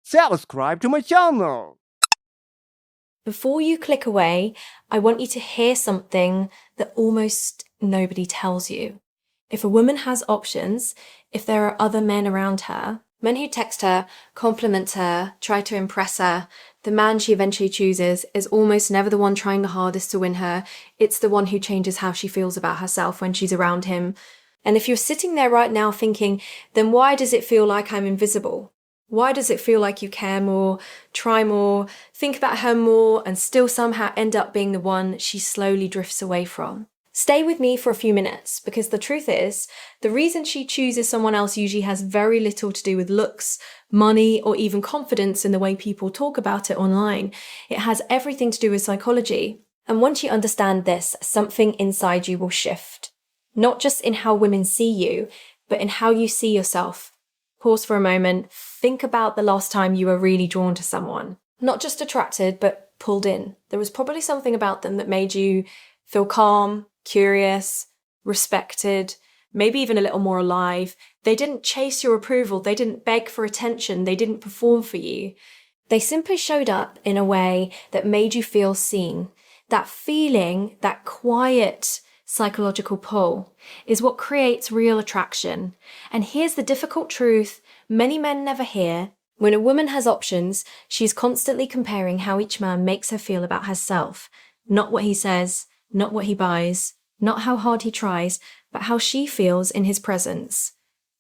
subscribe to my channel. Before you click away, I want you to hear something that almost nobody tells you. If a woman has options, if there are other men around her, men who text her, compliment her, try to impress her, the man she eventually chooses is almost never the one trying the hardest to win her. It's the one who changes how she feels about herself when she's around him. And if you're sitting there right now thinking, then why does it feel like I'm invisible? Why does it feel like you care more, try more, think about her more, and still somehow end up being the one she slowly drifts away from? Stay with me for a few minutes, because the truth is, the reason she chooses someone else usually has very little to do with looks, money, or even confidence in the way people talk about it online. It has everything to do with psychology. And once you understand this, something inside you will shift. Not just in how women see you, but in how you see yourself. Pause for a moment. Think about the last time you were really drawn to someone. Not just attracted, but pulled in. There was probably something about them that made you feel calm, curious, respected, maybe even a little more alive. They didn't chase your approval. They didn't beg for attention. They didn't perform for you. They simply showed up in a way that made you feel seen. That feeling, that quiet psychological pull, is what creates real attraction. And here's the difficult truth many men never hear. When a woman has options, she's constantly comparing how each man makes her feel about herself. Not what he says, not what he buys, not how hard he tries, but how she feels in his presence.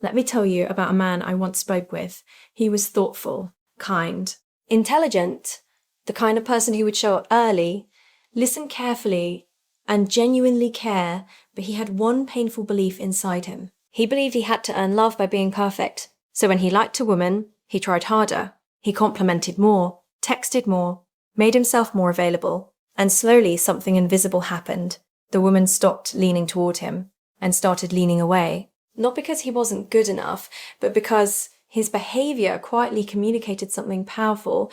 Let me tell you about a man I once spoke with. He was thoughtful, kind, intelligent, the kind of person who would show up early, listen carefully, and genuinely care, but he had one painful belief inside him. He believed he had to earn love by being perfect. So when he liked a woman, he tried harder. He complimented more, texted more, made himself more available. And slowly something invisible happened. The woman stopped leaning toward him and started leaning away. Not because he wasn't good enough, but because his behavior quietly communicated something powerful.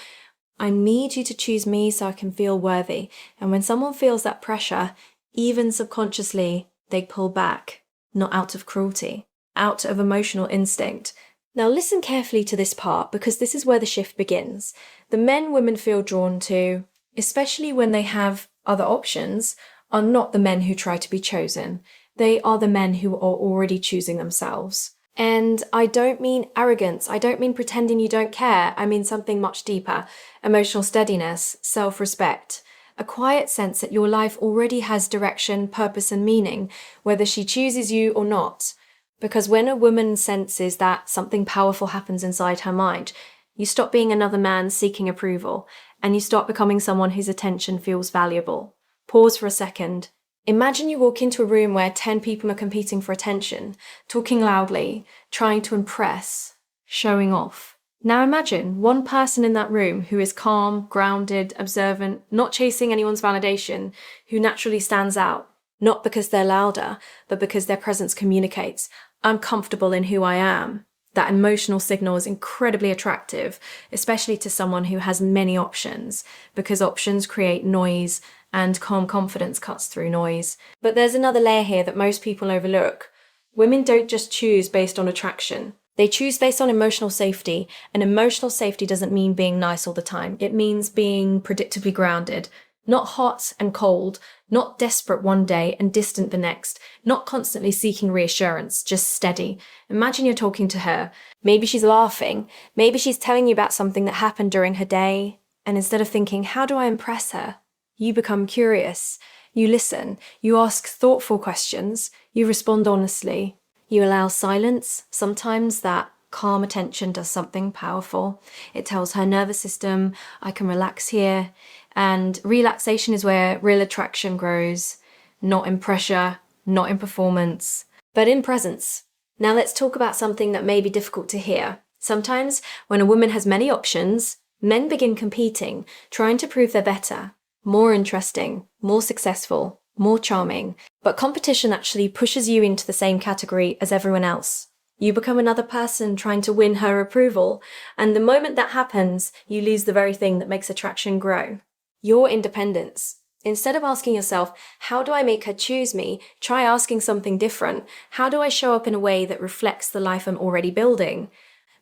I need you to choose me so I can feel worthy. And when someone feels that pressure, even subconsciously, they pull back, not out of cruelty, out of emotional instinct. Now listen carefully to this part, because this is where the shift begins. The men women feel drawn to, especially when they have other options, are not the men who try to be chosen. They are the men who are already choosing themselves. And I don't mean arrogance. I don't mean pretending you don't care. I mean something much deeper. Emotional steadiness, self-respect, a quiet sense that your life already has direction, purpose, and meaning, whether she chooses you or not. Because when a woman senses that something powerful happens inside her mind, you stop being another man seeking approval, and you start becoming someone whose attention feels valuable. Pause for a second. Imagine you walk into a room where 10 people are competing for attention, talking loudly, trying to impress, showing off. Now imagine one person in that room who is calm, grounded, observant, not chasing anyone's validation, who naturally stands out, not because they're louder, but because their presence communicates, I'm comfortable in who I am. That emotional signal is incredibly attractive, especially to someone who has many options, because options create noise, and calm confidence cuts through noise. But there's another layer here that most people overlook. Women don't just choose based on attraction. They choose based on emotional safety, and emotional safety doesn't mean being nice all the time. It means being predictably grounded. Not hot and cold, not desperate one day and distant the next, not constantly seeking reassurance, just steady. Imagine you're talking to her. Maybe she's laughing. Maybe she's telling you about something that happened during her day. And instead of thinking, how do I impress her? You become curious. You listen. You ask thoughtful questions. You respond honestly. You allow silence. Sometimes that calm attention does something powerful. It tells her nervous system, I can relax here. And relaxation is where real attraction grows, not in pressure, not in performance, but in presence. Now let's talk about something that may be difficult to hear. Sometimes when a woman has many options, men begin competing, trying to prove they're better, more interesting, more successful, more charming. But competition actually pushes you into the same category as everyone else. You become another person trying to win her approval, and the moment that happens, you lose the very thing that makes attraction grow. Your independence. Instead of asking yourself, how do I make her choose me? Try asking something different. How do I show up in a way that reflects the life I'm already building?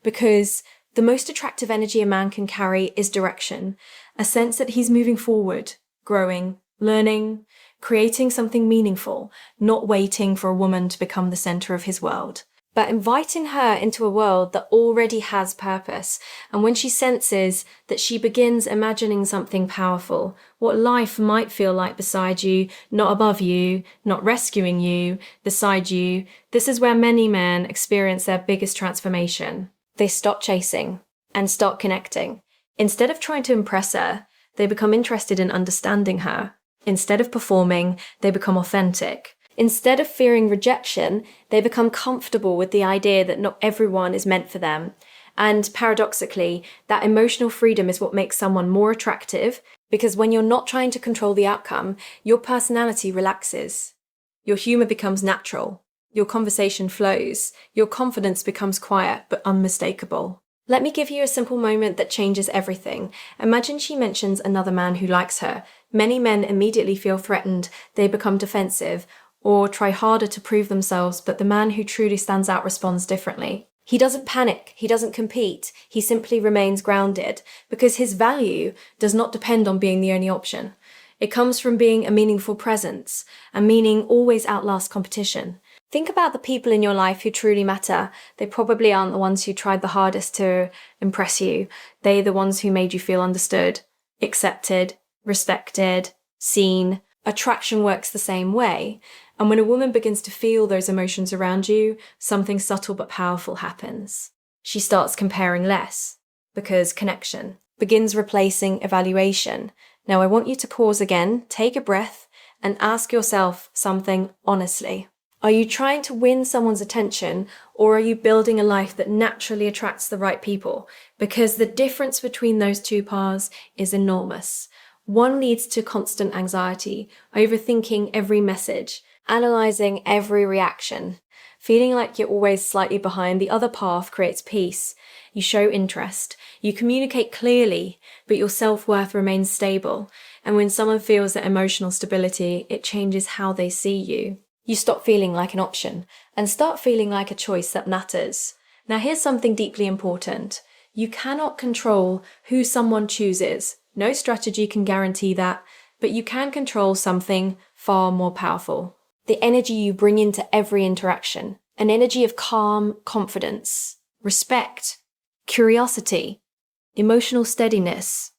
Because The most attractive energy a man can carry is direction, a sense that he's moving forward, growing, learning, creating something meaningful, not waiting for a woman to become the center of his world, but inviting her into a world that already has purpose. And when she senses that, she begins imagining something powerful, what life might feel like beside you, not above you, not rescuing you, beside you. This is where many men experience their biggest transformation. They stop chasing and start connecting. Instead of trying to impress her, they become interested in understanding her. Instead of performing, they become authentic. Instead of fearing rejection, they become comfortable with the idea that not everyone is meant for them. And paradoxically, that emotional freedom is what makes someone more attractive, because when you're not trying to control the outcome, your personality relaxes. Your humor becomes natural. Your conversation flows. Your confidence becomes quiet but unmistakable. Let me give you a simple moment that changes everything. Imagine she mentions another man who likes her. Many men immediately feel threatened, they become defensive, or try harder to prove themselves, but the man who truly stands out responds differently. He doesn't panic, he doesn't compete, he simply remains grounded, because his value does not depend on being the only option. It comes from being a meaningful presence, and meaning always outlasts competition. Think about the people in your life who truly matter. They probably aren't the ones who tried the hardest to impress you. They're the ones who made you feel understood, accepted, respected, seen. Attraction works the same way. And when a woman begins to feel those emotions around you, something subtle but powerful happens. She starts comparing less, because connection begins replacing evaluation. Now I want you to pause again, take a breath, and ask yourself something honestly. Are you trying to win someone's attention, or are you building a life that naturally attracts the right people? Because the difference between those two paths is enormous. One leads to constant anxiety, overthinking every message, analyzing every reaction, feeling like you're always slightly behind. The other path creates peace. You show interest, you communicate clearly, but your self-worth remains stable. And when someone feels that emotional stability, it changes how they see you. You stop feeling like an option and start feeling like a choice that matters. Now here's something deeply important. You cannot control who someone chooses. No strategy can guarantee that, but you can control something far more powerful. The energy you bring into every interaction. An energy of calm confidence, respect, curiosity, emotional steadiness,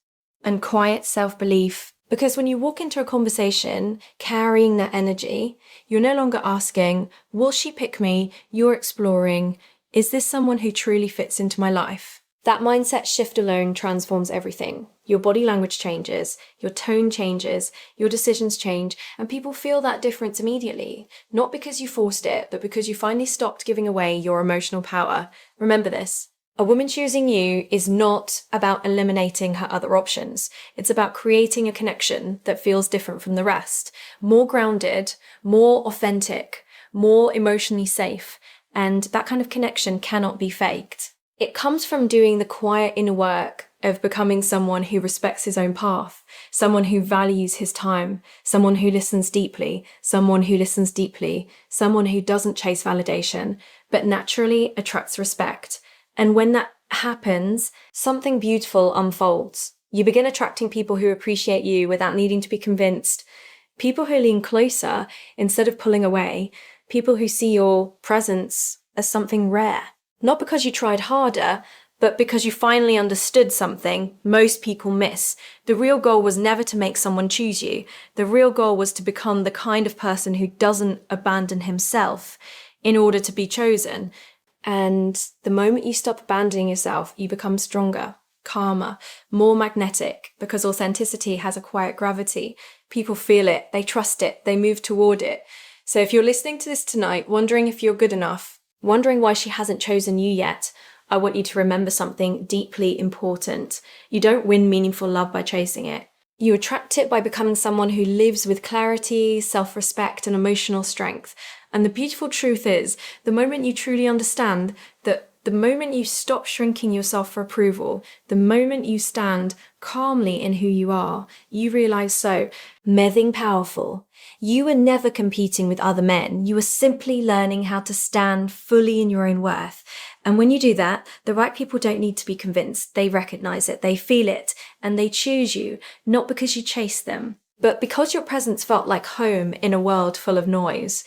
and quiet self-belief. Because when you walk into a conversation carrying that energy, you're no longer asking, will she pick me? You're exploring, is this someone who truly fits into my life? That mindset shift alone transforms everything. Your body language changes, your tone changes, your decisions change, and people feel that difference immediately. Not because you forced it, but because you finally stopped giving away your emotional power. Remember this. A woman choosing you is not about eliminating her other options. It's about creating a connection that feels different from the rest. More grounded, more authentic, more emotionally safe. And that kind of connection cannot be faked. It comes from doing the quiet inner work of becoming someone who respects his own path, someone who values his time, someone who listens deeply, someone who doesn't chase validation, but naturally attracts respect. And when that happens, something beautiful unfolds. You begin attracting people who appreciate you without needing to be convinced. People who lean closer instead of pulling away. People who see your presence as something rare. Not because you tried harder, but because you finally understood something most people miss. The real goal was never to make someone choose you. The real goal was to become the kind of person who doesn't abandon himself in order to be chosen. And the moment you stop abandoning yourself, you become stronger, calmer, more magnetic, because authenticity has a quiet gravity. People feel it, they trust it, they move toward it. So if you're listening to this tonight, wondering if you're good enough, wondering why she hasn't chosen you yet, I want you to remember something deeply important. You don't win meaningful love by chasing it. You attract it by becoming someone who lives with clarity, self-respect, and emotional strength. And the beautiful truth is, the moment you truly understand that the moment you stop shrinking yourself for approval, the moment you stand calmly in who you are, you realize Mething powerful. You were never competing with other men. You were simply learning how to stand fully in your own worth. And when you do that, the right people don't need to be convinced. They recognize it, they feel it, and they choose you, not because you chase them, but because your presence felt like home in a world full of noise.